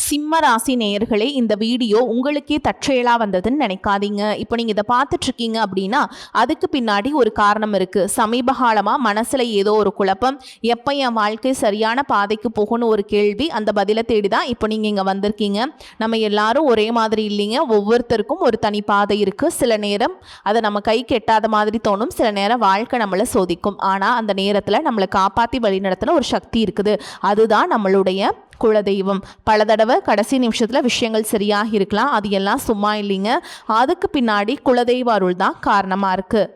சிம்ம ராசி நேயர்களே, இந்த வீடியோ உங்களுக்கே தற்செயலாக வந்ததுன்னு நினைக்காதீங்க. இப்போ நீங்கள் இதை பார்த்துட்ருக்கீங்க அப்படின்னா அதுக்கு பின்னாடி ஒரு காரணம் இருக்குது. சமீப காலமாக மனசில் ஏதோ ஒரு குழப்பம், எப்போ என் வாழ்க்கை சரியான பாதைக்கு போகணும் ஒரு கேள்வி, அந்த பதிலை தேடி தான் இப்போ நீங்கள் இங்கே வந்திருக்கீங்க. நம்ம எல்லாரும் ஒரே மாதிரி இல்லைங்க, ஒவ்வொருத்தருக்கும் ஒரு தனி பாதை இருக்குது. சில நேரம் அதை நம்ம கை கெட்டாத மாதிரி தோணும், சில நேரம் வாழ்க்கை நம்மளை சோதிக்கும். ஆனால் அந்த நேரத்தில் நம்மளை காப்பாற்றி வழிநடத்தின ஒரு சக்தி இருக்குது, அதுதான் நம்மளுடைய குலதெய்வம். பல தடவை கடைசி நிமிஷத்தில் விஷயங்கள் சரியாக இருக்கலாம், அது எல்லாம் சும்மா இல்லைங்க. அதுக்கு பின்னாடி குலதெய்வ அருள் தான் காரணமாக இருக்குது.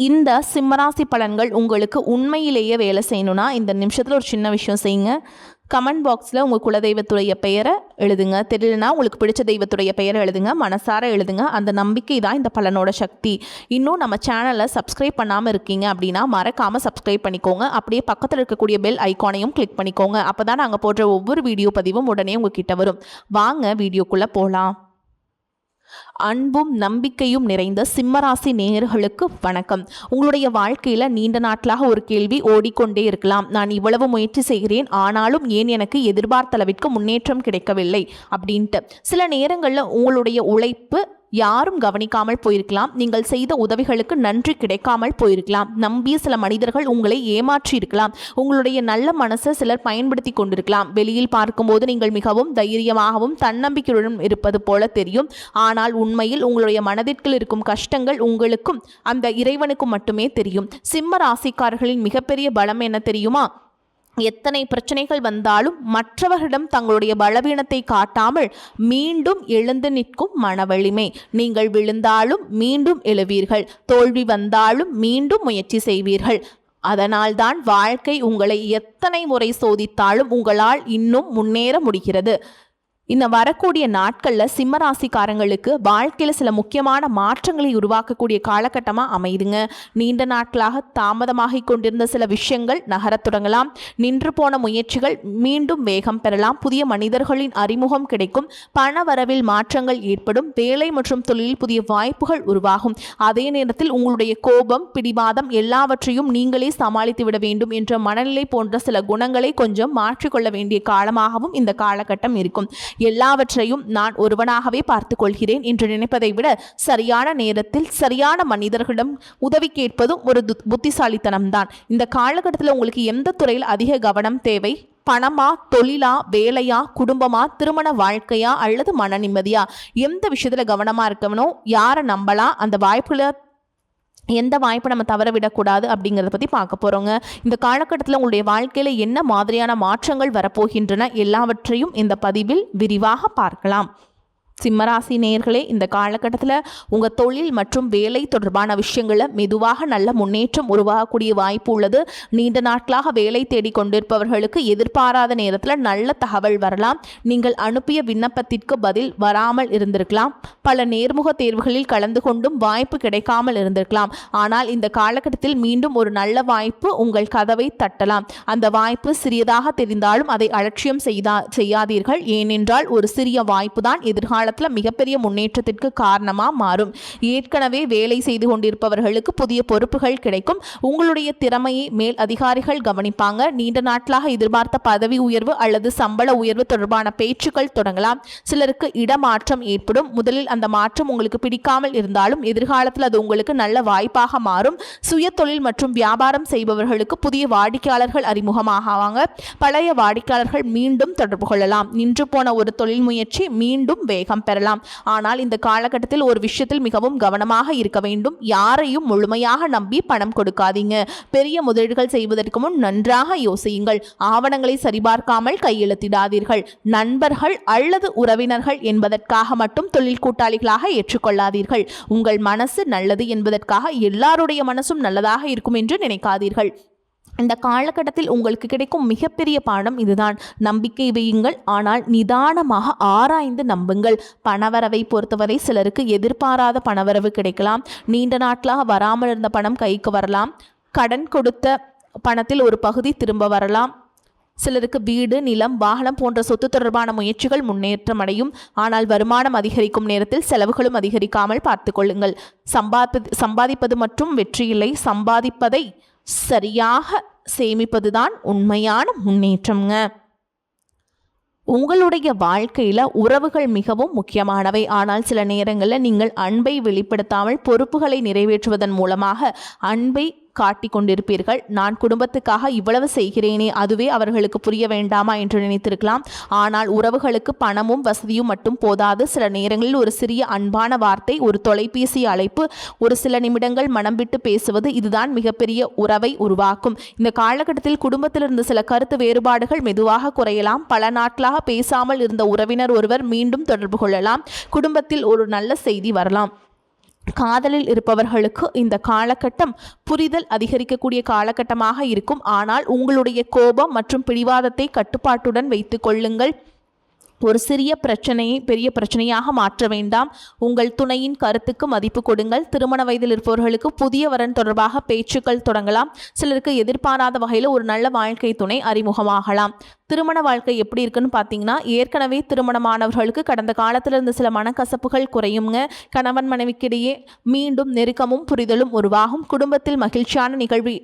இந்த சிம்மராசி பலன்கள் உங்களுக்கு உண்மையிலேயே வேலை செய்யணும்னா இந்த நிமிஷத்தில் ஒரு சின்ன விஷயம் செய்யுங்க. கமெண்ட் பாக்ஸில் உங்கள் குலதெய்வத்துடைய பெயரை எழுதுங்க. தெரியலனா உங்களுக்கு பிடிச்ச தெய்வத்துடைய பெயரை எழுதுங்க, மனசார எழுதுங்க. அந்த நம்பிக்கை தான் இந்த பலனோட சக்தி. இன்னும் நம்ம சேனலை சப்ஸ்கிரைப் பண்ணாமல் இருக்கீங்க அப்படின்னா மறக்காமல் சப்ஸ்கிரைப் பண்ணிக்கோங்க. அப்படியே பக்கத்தில் இருக்கக்கூடிய பெல் ஐக்கானையும் கிளிக் பண்ணிக்கோங்க. அப்போ தான் நாங்கள் போடுற ஒவ்வொரு வீடியோ பதிவும் உடனே உங்ககிட்ட வரும். வாங்க வீடியோக்குள்ளே போகலாம். அன்பும் நம்பிக்கையும் நிறைந்த சிம்மராசி நேயர்களுக்கு வணக்கம். உங்களுடைய வாழ்க்கையில் நீண்ட நாட்களாக ஒரு கேள்வி ஓடிக்கொண்டே இருக்கலாம். நான் இவ்வளவு முயற்சி செய்கிறேன், ஆனாலும் ஏன் எனக்கு எதிர்பார்த்த அளவிற்கு முன்னேற்றம் கிடைக்கவில்லை அப்படின்ட்டு. சில நேரங்களில் உங்களுடைய உழைப்பு யாரும் கவனிக்காமல் போயிருக்கலாம், நீங்கள் செய்த உதவிகளுக்கு நன்றி கிடைக்காமல் போயிருக்கலாம், நம்பிய சில மனிதர்கள் உங்களை ஏமாற்றி இருக்கலாம், உங்களுடைய நல்ல மனசை சிலர் பயன்படுத்தி கொண்டிருக்கலாம். வெளியில் பார்க்கும்போது நீங்கள் மிகவும் தைரியமாகவும் தன்னம்பிக்கையுடன் இருப்பது போல தெரியும். ஆனால் உண்மையில் உங்களுடைய மனதிற்குள் இருக்கும் கஷ்டங்கள் உங்களுக்கும் அந்த இறைவனுக்கும் மட்டுமே தெரியும். சிம்ம ராசிக்காரர்களின் மிகப்பெரிய பலம் என்ன தெரியுமா? எத்தனை பிரச்சனைகள் வந்தாலும் மற்றவர்களிடம் தங்களுடைய பலவீனத்தை காட்டாமல் மீண்டும் எழுந்து நிற்கும் மனவலிமை. நீங்கள் விழுந்தாலும் மீண்டும் எழுவீர்கள், தோல்வி வந்தாலும் மீண்டும் முயற்சி செய்வீர்கள். அதனால்தான் வாழ்க்கை உங்களை எத்தனை முறை சோதித்தாலும் உங்களால் இன்னும் முன்னேற முடிகிறது. இந்த வரக்கூடிய நாட்களில் சிம்மராசிக்காரங்களுக்கு வாழ்க்கையில் சில முக்கியமான மாற்றங்களை உருவாக்கக்கூடிய காலகட்டமாக அமைதுங்க. நீண்ட நாட்களாக தாமதமாகிக் கொண்டிருந்த சில விஷயங்கள் நகரத் தொடங்கலாம். நின்று போன முயற்சிகள் மீண்டும் வேகம் பெறலாம். புதிய மனிதர்களின் அறிமுகம் கிடைக்கும். பண வரவில் மாற்றங்கள் ஏற்படும். வேலை மற்றும் தொழிலில் புதிய வாய்ப்புகள் உருவாகும். அதே நேரத்தில் உங்களுடைய கோபம், பிடிவாதம் எல்லாவற்றையும் நீங்களே சமாளித்து விட வேண்டும் என்ற மனநிலை போன்ற சில குணங்களை கொஞ்சம் மாற்றிக்கொள்ள வேண்டிய காலமாகவும் இந்த காலகட்டம் இருக்கும். எல்லாவற்றையும் நான் ஒருவனாகவே பார்த்து கொள்கிறேன் என்று நினைப்பதை விட சரியான நேரத்தில் சரியான மனிதர்களிடம் உதவி கேட்பதும் ஒரு புத்திசாலித்தனம்தான். இந்த காலகட்டத்தில் உங்களுக்கு எந்த துறையில் அதிக கவனம் தேவை? பணமா, தொழிலா, வேலையா, குடும்பமா, திருமண வாழ்க்கையா அல்லது மன நிம்மதியா? எந்த விஷயத்துல கவனமா இருக்கணும்? யாரை நம்பலாம்? அந்த வாய்ப்புகளை எந்த வாய்ப்பை நம்ம தவற விடக்கூடாது அப்படிங்கிறத பற்றி பார்க்க போகிறோங்க. இந்த காலகட்டத்தில் உங்களுடைய வாழ்க்கையில் என்ன மாதிரியான மாற்றங்கள் வரப்போகின்றன எல்லாவற்றையும் இந்த பதிவில் விரிவாக பார்க்கலாம். சிம்மராசி நேயர்களே, இந்த காலகட்டத்தில் உங்கள் தொழில் மற்றும் வேலை தொடர்பான விஷயங்களில் மெதுவாக நல்ல முன்னேற்றம் உருவாகக்கூடிய வாய்ப்பு உள்ளது. நீண்ட நாட்களாக வேலை தேடி கொண்டிருப்பவர்களுக்கு எதிர்பாராத நேரத்தில் நல்ல தகவல் வரலாம். நீங்கள் அனுப்பிய விண்ணப்பத்திற்கு பதில் வராமல் இருந்திருக்கலாம். பல நேர்முக தேர்வுகளில் கலந்து கொண்டும் வாய்ப்பு கிடைக்காமல் இருந்திருக்கலாம். ஆனால் இந்த காலகட்டத்தில் மீண்டும் ஒரு நல்ல வாய்ப்பு உங்கள் கதவை தட்டலாம். அந்த வாய்ப்பு சிறியதாக தெரிந்தாலும் அதை அலட்சியம் செய்யாதீர்கள். ஏனென்றால் ஒரு சிறிய வாய்ப்பு தான் எதிர்கால மிகப்பெரிய முன்னேற்றத்திற்கு காரணமா மாறும். ஏற்கனவே வேலை செய்து கொண்டிருப்பவர்களுக்கு புதிய பொறுப்புகள் கிடைக்கும். உங்களுடைய திறமையை மேல் அதிகாரிகள் கவனிப்பாங்க. நீண்ட நாட்களாக எதிர்பார்த்த பதவி உயர்வு அல்லது சம்பள உயர்வு தொடர்பான பேச்சுக்கள் தொடங்கலாம். சிலருக்கு இடமாற்றம் ஏற்படும். முதலில் அந்த மாற்றம் உங்களுக்கு பிடிக்காமல் இருந்தாலும் எதிர்காலத்தில் அது உங்களுக்கு நல்ல வாய்ப்பாக மாறும். சுய தொழில் மற்றும் வியாபாரம் செய்பவர்களுக்கு புதிய வாடிக்கையாளர்கள் அறிமுகமாகுவாங்க. பழைய வாடிக்கையாளர்கள் மீண்டும் தொடர்பு கொள்ளலாம். நின்று போன ஒரு தொழில் முயற்சி மீண்டும் வேகம் பெறலாம். ஆனால் இந்த காலகட்டத்தில் ஒரு விஷயத்தில் மிகவும் கவனமாக இருக்க வேண்டும். யாரையும் முழுமையாக நம்பி பணம் கொடுக்காதீங்க. பெரிய முதலீடுகள் செய்வதற்கு முன் நன்றாக யோசியுங்கள். ஆவணங்களை சரிபார்க்காமல் கையெழுத்திடாதீர்கள். நண்பர்கள் அல்லது உறவினர்கள் என்பதற்காக மட்டும் தொழில் கூட்டாளிகளாக ஏற்றுக்கொள்ளாதீர்கள். உங்கள் மனசு நல்லது என்பதற்காக எல்லாருடைய மனசும் நல்லதாக இருக்கும் என்று நினைக்காதீர்கள். இந்த காலகட்டத்தில் உங்களுக்கு கிடைக்கும் மிகப்பெரிய பாடம் இதுதான். நம்பிக்கை வையுங்கள், ஆனால் நிதானமாக ஆராய்ந்து நம்புங்கள். பணவரவை பொறுத்தவரை சிலருக்கு எதிர்பாராத பணவரவு கிடைக்கலாம். நீண்ட நாட்களாக வராமல் இருந்த பணம் கைக்கு வரலாம். கடன் கொடுத்த பணத்தில் ஒரு பகுதி திரும்ப வரலாம். சிலருக்கு வீடு, நிலம், வாகனம் போன்ற சொத்து தொடர்பான முயற்சிகள் முன்னேற்றம் அடையும். ஆனால் வருமானம் அதிகரிக்கும் நேரத்தில் செலவுகளும் அதிகரிக்காமல் பார்த்து கொள்ளுங்கள். சம்பாதிப்பது மற்றும் வெற்றி இல்லை, சம்பாதிப்பதை சரியாக சேமிப்பதுதான் உண்மையான முன்னேற்றம்ங்க. உங்களுடைய வாழ்க்கையில் உறவுகள் மிகவும் முக்கியமானவை. ஆனால் சில நேரங்களில் நீங்கள் அன்பை வெளிப்படுத்தாமல் பொறுப்புகளை நிறைவேற்றுவதன் மூலமாக அன்பை காட்டிக் கொண்டிருப்பீர்கள். நான் குடும்பத்துக்காக இவ்வளவு செய்கிறேனே, அதுவே அவர்களுக்கு புரிய வேண்டாமா என்று நினைத்திருக்கலாம். ஆனால் உறவுகளுக்கு பணமும் வசதியும் மட்டும் போதாது. சில நேரங்களில் ஒரு சிறிய அன்பான வார்த்தை, ஒரு தொலைபேசி அழைப்பு, ஒரு சில நிமிடங்கள் மனம் விட்டு பேசுவது, இதுதான் மிகப்பெரிய உறவை உருவாக்கும். இந்த காலகட்டத்தில் குடும்பத்தில் இருந்த சில கருத்து வேறுபாடுகள் மெதுவாக குறையலாம். பல நாட்களாக பேசாமல் இருந்த உறவினர் ஒருவர் மீண்டும் தொடர்பு கொள்ளலாம். குடும்பத்தில் ஒரு நல்ல செய்தி வரலாம். காதலில் இருப்பவர்களுக்கு இந்த காலகட்டம் புரிதல் அதிகரிக்கக்கூடிய காலகட்டமாக இருக்கும். ஆனால் உங்களுடைய கோபம் மற்றும் பிடிவாதத்தை கட்டுப்பாட்டுடன் வைத்துக் கொள்ளுங்கள். ஒரு சிறிய பிரச்சனையை பெரிய பிரச்சனையாக மாற்ற வேண்டாம். உங்கள் துணையின் கருத்துக்கு மதிப்பு கொடுங்கள். திருமண வயதில் இருப்பவர்களுக்கு புதிய வரன் தொடர்பாக பேச்சுக்கள் தொடங்கலாம். சிலருக்கு எதிர்பாராத வகையில் ஒரு நல்ல வாழ்க்கை துணை அறிமுகமாகலாம். திருமண வாழ்க்கை எப்படி இருக்குன்னு பார்த்தீங்கன்னா, ஏற்கனவே திருமணமானவர்களுக்கு கடந்த காலத்தில் இருந்த சில மனக்கசப்புகள் குறையுங்க. கணவன் மனைவிக்கிடையே மீண்டும் நெருக்கமும் புரிதலும் உருவாகும். குடும்பத்தில் மகிழ்ச்சியான நிகழ்வு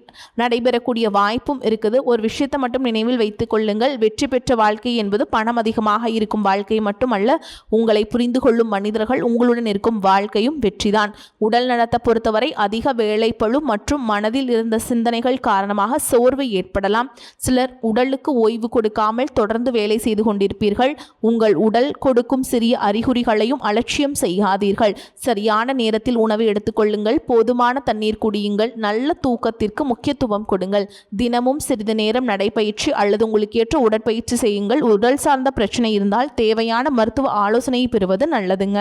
நடைபெறக்கூடிய வாய்ப்பும் இருக்குது. ஒரு விஷயத்தை மட்டும் நினைவில் வைத்துக் கொள்ளுங்கள். வெற்றி பெற்ற வாழ்க்கை என்பது பணம் அதிகமாக இருக்கும் வாழ்க்கை மட்டுமல்ல, உங்களை புரிந்து கொள்ளும் மனிதர்கள் உங்களுடன் இருக்கும் வாழ்க்கையும் வெற்றிதான். உடல் நலத்தை பொறுத்தவரை அதிக வேலைப்பளு மற்றும் மனதில் இருந்த சிந்தனைகள் காரணமாக சோர்வு ஏற்படலாம். சிலர் உடலுக்கு ஓய்வு கொடுக்காமல் தொடர்ந்து வேலை செய்து கொண்டிருப்பீர்கள். உங்கள் உடல் கொடுக்கும் சிறிய அறிகுறிகளையும் அலட்சியம் செய்யாதீர்கள். சரியான நேரத்தில் உணவு எடுத்துக்கொள்ளுங்கள். போதுமான தண்ணீர் குடியுங்கள். நல்ல தூக்கத்திற்கு முக்கியத்துவம் கொடுங்கள். தினமும் சிறிது நேரம் நடைபயிற்சி அல்லது உங்களுக்கு ஏற்ற உடற்பயிற்சி செய்யுங்கள். உடல் சார்ந்த பிரச்சனை இருந்தால் தேவையான மருத்துவ ஆலோசனையை பெறுவது நல்லதுங்க.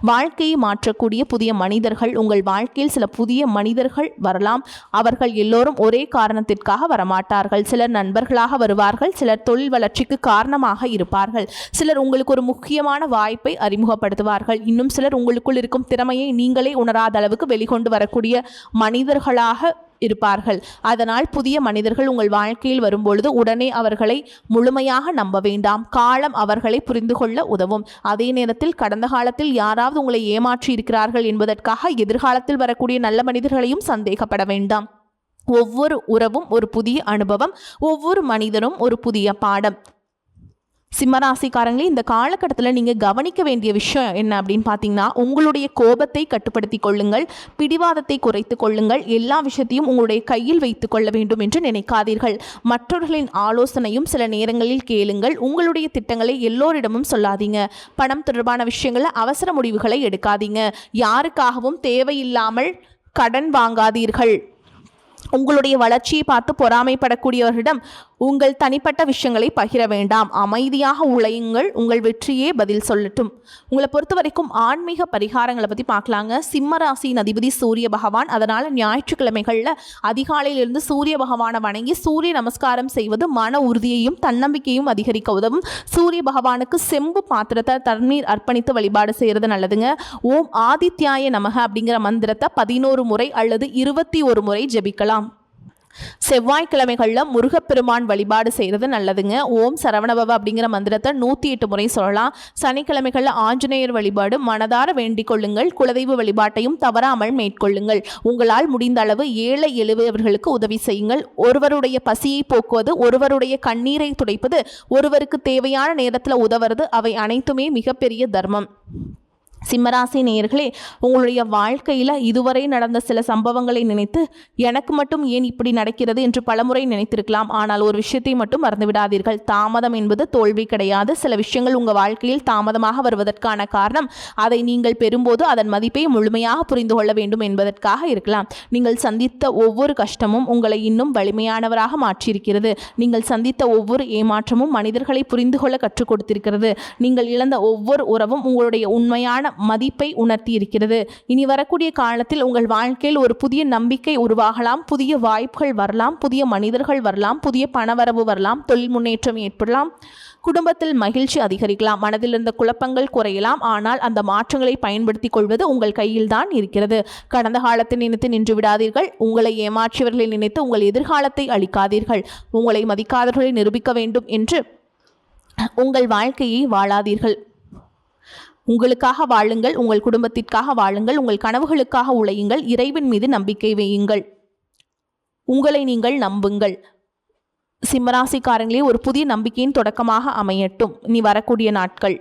வாழ்க்கையை மாற்றக்கூடிய புதிய மனிதர்கள் உங்கள் வாழ்க்கையில் சில புதிய மனிதர்கள் வரலாம். அவர்கள் எல்லோரும் ஒரே காரணத்திற்காக வரமாட்டார்கள். சிலர் நண்பர்களாக வருவார்கள். சிலர் தொழில் வளர்ச்சிக்கு காரணமாக இருப்பார்கள். சிலர் உங்களுக்கு ஒரு முக்கியமான வாய்ப்பை அறிமுகப்படுத்துவார்கள். இன்னும் சிலர் உங்களுக்குள் இருக்கும் திறமையை நீங்களே உணராத அளவுக்கு வெளிக்கொண்டு வரக்கூடிய மனிதர்களாக இருப்பார்கள். அதனால் புதிய மனிதர்கள் உங்கள் வாழ்க்கையில் வரும்பொழுது உடனே அவர்களை முழுமையாக நம்ப வேண்டாம். காலம் அவர்களை புரிந்து கொள்ள உதவும். அதே நேரத்தில் கடந்த காலத்தில் யாராவது உங்களை ஏமாற்றி இருக்கிறார்கள் என்பதற்காக எதிர்காலத்தில் வரக்கூடிய நல்ல மனிதர்களையும் சந்தேகப்பட வேண்டாம். ஒவ்வொரு உறவும் ஒரு புதிய அனுபவம், ஒவ்வொரு மனிதனும் ஒரு புதிய பாடம். சிம்மராசிக்காரங்களே, இந்த காலகட்டத்தில் நீங்கள் கவனிக்க வேண்டிய விஷயம் என்ன அப்படின்னு பார்த்தீங்கன்னா, உங்களுடைய கோபத்தை கட்டுப்படுத்தி கொள்ளுங்கள். பிடிவாதத்தை குறைத்து கொள்ளுங்கள். எல்லா விஷயத்தையும் உங்களுடைய கையில் வைத்து கொள்ள வேண்டும் என்று நினைக்காதீர்கள். மற்றவர்களின் ஆலோசனையும் சில நேரங்களில் கேளுங்கள். உங்களுடைய திட்டங்களை எல்லோரிடமும் சொல்லாதீங்க. பணம் தொடர்பான விஷயங்களில் அவசர முடிவுகளை எடுக்காதீங்க. யாருக்காகவும் தேவையில்லாமல் கடன் வாங்காதீர்கள். உங்களுடைய வளர்ச்சியை பார்த்து பொறாமைப்படக்கூடியவர்களிடம் உங்கள் தனிப்பட்ட விஷயங்களை பகிர வேண்டாம். அமைதியாக உழையுங்கள். உங்கள் வெற்றியே பதில் சொல்லட்டும். உங்களை பொறுத்த வரைக்கும் ஆன்மீக பரிகாரங்களை பற்றி பார்க்கலாங்க. சிம்ம ராசியின் அதிபதி சூரிய பகவான். அதனால் ஞாயிற்றுக்கிழமைகளில் அதிகாலையிலிருந்து சூரிய பகவானை வணங்கி சூரிய நமஸ்காரம் செய்வது மன உறுதியையும் தன்னம்பிக்கையும் அதிகரிக்க உதவும். சூரிய பகவானுக்கு செம்பு பாத்திரத்தை தண்ணீர் அர்ப்பணித்து வழிபாடு செய்கிறது நல்லதுங்க. ஓம் ஆதித்யாய நமக அப்படிங்கிற மந்திரத்தை 11 முறை அல்லது 21 முறை ஜெபிக்கலாம். செவ்வாய்க்கிழமைகளில் முருகப்பெருமான் வழிபாடு செய்கிறது நல்லதுங்க. ஓம் சரவணபவ அப்படிங்கிற மந்திரத்தை 108 முறை சொல்லலாம். சனிக்கிழமைகளில் ஆஞ்சநேயர் வழிபாடு மனதார வேண்டிக் கொள்ளுங்கள். குலதெய்வ வழிபாட்டையும் தவறாமல் மேற்கொள்ளுங்கள். உங்களால் முடிந்த அளவு ஏழை எளியவர்களுக்கு உதவி செய்யுங்கள். ஒருவருடைய பசியை போக்குவது, ஒருவருடைய கண்ணீரை துடைப்பது, ஒருவருக்கு தேவையான நேரத்தில் உதவுறது, அவை அனைத்துமே மிகப்பெரிய தர்மம். சிம்மராசி நேயர்களே, உங்களுடைய வாழ்க்கையில் இதுவரை நடந்த சில சம்பவங்களை நினைத்து எனக்கு மட்டும் ஏன் இப்படி நடக்கிறது என்று பலமுறை நினைத்திருக்கலாம். ஆனால் ஒரு விஷயத்தை மட்டும் மறந்துவிடாதீர்கள். தாமதம் என்பது தோல்வி கிடையாது. சில விஷயங்கள் உங்கள் வாழ்க்கையில் தாமதமாக வருவதற்கான காரணம் அதை நீங்கள் பெறும்போது அதன் மதிப்பை முழுமையாக புரிந்து கொள்ள வேண்டும் என்பதற்காக இருக்கலாம். நீங்கள் சந்தித்த ஒவ்வொரு கஷ்டமும் உங்களை இன்னும் வலிமையானவராக மாற்றியிருக்கிறது. நீங்கள் சந்தித்த ஒவ்வொரு ஏமாற்றமும் மனிதர்களை புரிந்து கொள்ள கற்றுக் கொடுத்திருக்கிறது. நீங்கள் இழந்த ஒவ்வொரு உறவும் உங்களுடைய உண்மையான மதிப்பை உணர்த்தி இருக்கிறது. இனி வரக்கூடிய காலத்தில் உங்கள் வாழ்க்கையில் ஒரு புதிய நம்பிக்கை உருவாகலாம். புதிய வாய்ப்புகள் வரலாம். புதிய மனிதர்கள் வரலாம். புதிய பணவரவு வரலாம். தொழில் முன்னேற்றம் ஏற்படலாம். குடும்பத்தில் மகிழ்ச்சி அதிகரிக்கலாம். மனதில் இருந்த குழப்பங்கள் குறையலாம். ஆனால் அந்த மாற்றங்களை பயன்படுத்திக் கொள்வது உங்கள் கையில் தான் இருக்கிறது. கடந்த காலத்தை நினைத்து நின்று விடாதீர்கள். உங்களை ஏமாற்றியவர்களை நினைத்து உங்கள் எதிர்காலத்தை அளிக்காதீர்கள். உங்களை மதிக்காதவர்களை நிரூபிக்க வேண்டும் என்று உங்கள் வாழ்க்கையை வாழாதீர்கள். உங்களுக்காக வாழுங்கள். உங்கள் குடும்பத்திற்காக வாழுங்கள். உங்கள் கனவுகளுக்காக உழையுங்கள். இறைவன் மீது நம்பிக்கை வையுங்கள். உங்களை நீங்கள் நம்புங்கள். சிம்மராசிக்காரங்களே ஒரு புதிய நம்பிக்கையின் தொடக்கமாக அமையட்டும் இனி வரக்கூடிய நாட்கள்.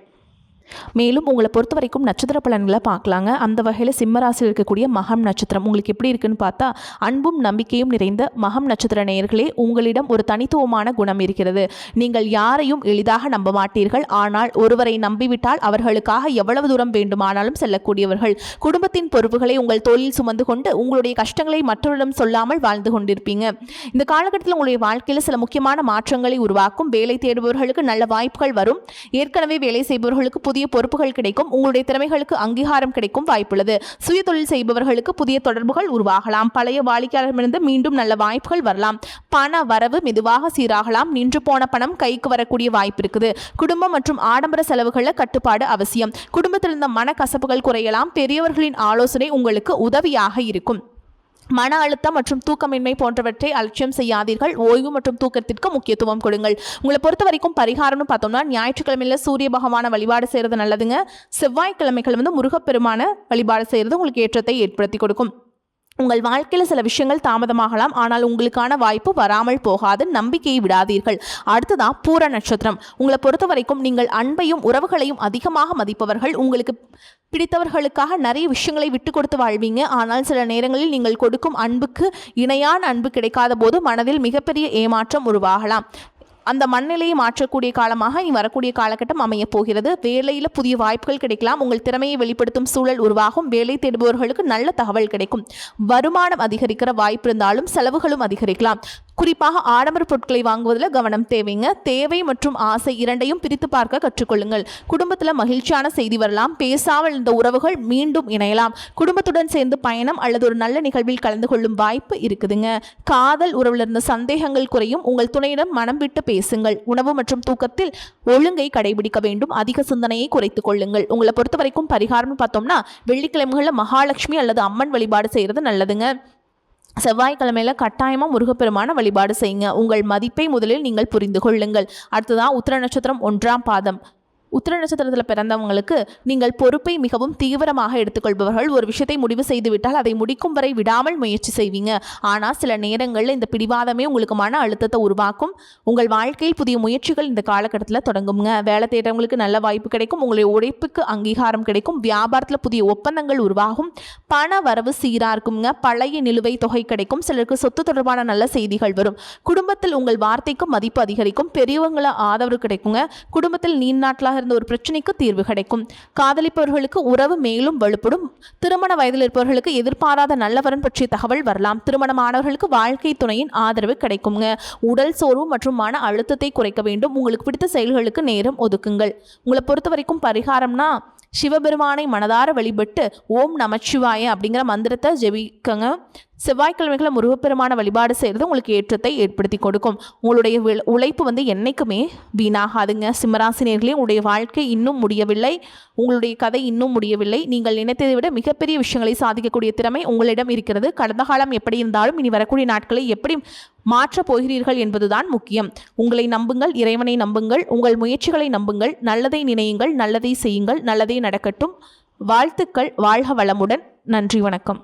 மேலும் உங்களை பொறுத்த வரைக்கும் நட்சத்திர பலன்களை பார்க்கலாங்க. அந்த வகையில் சிம்மராசியில் இருக்கக்கூடிய மகம் நட்சத்திரம் உங்களுக்கு எப்படி இருக்குன்னு பார்த்தா, அன்பும் நம்பிக்கையும் நிறைந்த மகம் நட்சத்திர நேயர்களே, உங்களிடம் ஒரு தனித்துவமான குணம் இருக்கிறது. நீங்கள் யாரையும் எளிதாக நம்ப மாட்டீர்கள். ஆனால் ஒருவரை நம்பிவிட்டால் அவர்களுக்காக எவ்வளவு தூரம் வேண்டுமானாலும் செல்லக்கூடியவர்கள். குடும்பத்தின் பொறுப்புகளை உங்கள் தோளில் சுமந்து கொண்டு உங்களுடைய கஷ்டங்களை மற்றவரிடம் சொல்லாமல் வாழ்ந்து கொண்டிருப்பீங்க. இந்த காலகட்டத்தில் உங்களுடைய வாழ்க்கையில் சில முக்கியமான மாற்றங்களை உருவாக்கும். வேலை தேடுபவர்களுக்கு நல்ல வாய்ப்புகள் வரும். ஏற்கனவே வேலை செய்பவர்களுக்கு புதிய பொறுப்புகள் கிடைக்கும். உங்களுடைய திறமைகளுக்கு அங்கீகாரம் கிடைக்கும் வாய்ப்புள்ளது. சுய தொழில் செய்பவர்களுக்கு புதிய தொடர்புகள் உருவாகலாம். பழைய வாடிக்கையாளரிடமிருந்து மீண்டும் நல்ல வாய்ப்புகள் வரலாம். பண வரவு மெதுவாக சீராகலாம். நின்று போன பணம் கைக்கு வரக்கூடிய வாய்ப்பு இருக்குது. குடும்பம் மற்றும் ஆடம்பர செலவுகளில் கட்டுப்பாடு அவசியம். குடும்பத்தில் இருந்த மனக்கசப்புகள் குறையலாம். பெரியவர்களின் ஆலோசனை உங்களுக்கு உதவியாக இருக்கும். மன அழுத்தம் மற்றும் தூக்கமின்மை போன்றவற்றை அலட்சியம் செய்யாதீர்கள். ஓய்வு மற்றும் தூக்கத்திற்கு முக்கியத்துவம் கொடுங்கள். உங்களை பொறுத்த வரைக்கும் பரிகாரம்னு பார்த்தோம்னா, ஞாயிற்றுக்கிழமையில் சூரிய பகவான வழிபாடு செய்கிறது நல்லதுங்க. செவ்வாய்க்கிழமைகள் முருகப்பெருமான வழிபாடு செய்கிறது உங்களுக்கு ஏற்றத்தை ஏற்படுத்தி கொடுக்கும். உங்கள் வாழ்க்கையில் சில விஷயங்கள் தாமதமாகலாம். ஆனால் உங்களுக்கான வாய்ப்பு வராமல் போகாது. நம்பிக்கையை விடாதீர்கள். அடுத்ததான் பூர நட்சத்திரம். உங்களை பொறுத்த வரைக்கும் நீங்கள் அன்பையும் உறவுகளையும் அதிகமாக மதிப்பவர்கள். உங்களுக்கு பிடித்தவர்களுக்காக நிறைய விஷயங்களை விட்டு கொடுத்து வாழ்வீங்க. ஆனால் சில நேரங்களில் நீங்கள் கொடுக்கும் அன்புக்கு இணையான அன்பு கிடைக்காத போது மனதில் மிகப்பெரிய ஏமாற்றம் உருவாகலாம். அந்த மனநிலையை மாற்றக்கூடிய காலமாக இனி வரக்கூடிய காலகட்டம் அமையப் போகிறது. வேலையில் புதிய வாய்ப்புகள் கிடைக்கலாம். உங்கள் திறமையை வெளிப்படுத்தும் சூழல் உருவாகும். வேலை தேடுபவர்களுக்கு நல்ல தகவல் கிடைக்கும். வருமானம் அதிகரிக்கிற வாய்ப்பு இருந்தாலும் செலவுகளும் அதிகரிக்கலாம். குறிப்பாக ஆடம்பர பொருட்களை வாங்குவதில் கவனம் தேவைங்க. தேவை மற்றும் ஆசை இரண்டையும் பிரித்து பார்க்க கற்றுக்கொள்ளுங்கள். குடும்பத்தில் மகிழ்ச்சியான செய்தி வரலாம். பேசாமல் இந்த உறவுகள் மீண்டும் இணையலாம். குடும்பத்துடன் சேர்ந்து பயணம் அல்லது ஒரு நல்ல நிகழ்வில் கலந்து கொள்ளும் வாய்ப்பு இருக்குதுங்க. காதல் உறவில் இருந்த சந்தேகங்கள் குறையும். உங்கள் துணையிடம் மனம் விட்டு பேசுங்கள். உணவு மற்றும் தூக்கத்தில் ஒழுங்கை கடைபிடிக்க வேண்டும். அதிக சிந்தனையை குறைத்துக் கொள்ளுங்கள். உங்களை பொறுத்த வரைக்கும் பரிகாரம்னு பார்த்தோம்னா, வெள்ளிக்கிழமைகளில் மகாலட்சுமி அல்லது அம்மன் வழிபாடு செய்கிறது நல்லதுங்க. செவ்வாய்க்கிழமையில் கட்டாயமாக முருகப்பெருமான வழிபாடு செய்யுங்க. உங்கள் மதிப்பை முதலில் நீங்கள் புரிந்து கொள்ளுங்கள். அடுத்ததான் உத்திர நட்சத்திரம் 1ஆம் பாதம். உத்திர நட்சத்திரத்தில் பிறந்தவங்களுக்கு நீங்கள் பொறுப்பை மிகவும் தீவிரமாக எடுத்துக்கொள்பவர்கள். ஒரு விஷயத்தை முடிவு செய்துவிட்டால் அதை முடிக்கும் வரை விடாமல் முயற்சி செய்வீங்க. ஆனால் சில நேரங்களில் இந்த பிடிவாதமே உங்களுக்கு மன அழுத்தத்தை உருவாக்கும். உங்கள் வாழ்க்கையில் புதிய முயற்சிகள் இந்த காலகட்டத்தில் தொடங்குங்க. வேலை தேடுறவங்களுக்கு நல்ல வாய்ப்பு கிடைக்கும். உங்களுடைய உழைப்புக்கு அங்கீகாரம் கிடைக்கும். வியாபாரத்தில் புதிய ஒப்பந்தங்கள் உருவாகும். பண வரவு சீராக இருக்குங்க. பழைய நிலுவை தொகை கிடைக்கும். சிலருக்கு சொத்து தொடர்பான நல்ல செய்திகள் வரும். குடும்பத்தில் உங்கள் வார்த்தைக்கு மதிப்பு அதிகரிக்கும். பெரியவங்கள ஆதரவு கிடைக்குங்க. குடும்பத்தில் நீண்ட நாட்களாக இருந்த ஒரு பிரச்சனைக்கு தீர்வு கிடைக்கும். காதலிப்பவர்களுக்கு உறவு மேலும் வலுப்படும். திருமண வயதில் இருப்பவர்களுக்கு எதிர்பாராத நல்லவரன் பற்றிய தகவல் வரலாம். திருமணமானவர்களுக்கு வாழ்க்கை துணையின் ஆதரவு கிடைக்குங்க. உடல் சோர்வு மற்றும் மன அழுத்தத்தை குறைக்க வேண்டும். உங்களுக்கு பிடித்த செயல்களுக்கு நேரம் ஒதுக்குங்கள். உங்களை பொறுத்த வரைக்கும் பரிகாரம்னா, சிவபெருமானை மனதார வழிபட்டு ஓம் நமச்சிவாய அப்படிங்கிற மந்திரத்தை ஜெபிக்கங்க. செவ்வாய்க்கிழமைகளை முருகப்பெருமான வழிபாடு செய்கிறது உங்களுக்கு ஏற்றத்தை ஏற்படுத்தி கொடுக்கும். உங்களுடைய உழைப்பு என்னைக்குமே வீணாகாதுங்க. சிம்மராசினியர்களே, உங்களுடைய வாழ்க்கை இன்னும் முடியவில்லை. உங்களுடைய கதை இன்னும் முடியவில்லை. நீங்கள் நினைத்ததை விட மிகப்பெரிய விஷயங்களை சாதிக்கக்கூடிய திறமை உங்களிடம் இருக்கிறது. கடந்த காலம் எப்படி இருந்தாலும் இனி வரக்கூடிய நாட்களை எப்படி மாற்றப் போகிறீர்கள் என்பதுதான் முக்கியம். உங்களை நம்புங்கள். இறைவனை நம்புங்கள். உங்கள் முயற்சிகளை நம்புங்கள். நல்லதை நினையுங்கள். நல்லதை செய்யுங்கள். நல்லதே நடக்கட்டும். வாழ்த்துக்கள். வாழ்க வளமுடன். நன்றி, வணக்கம்.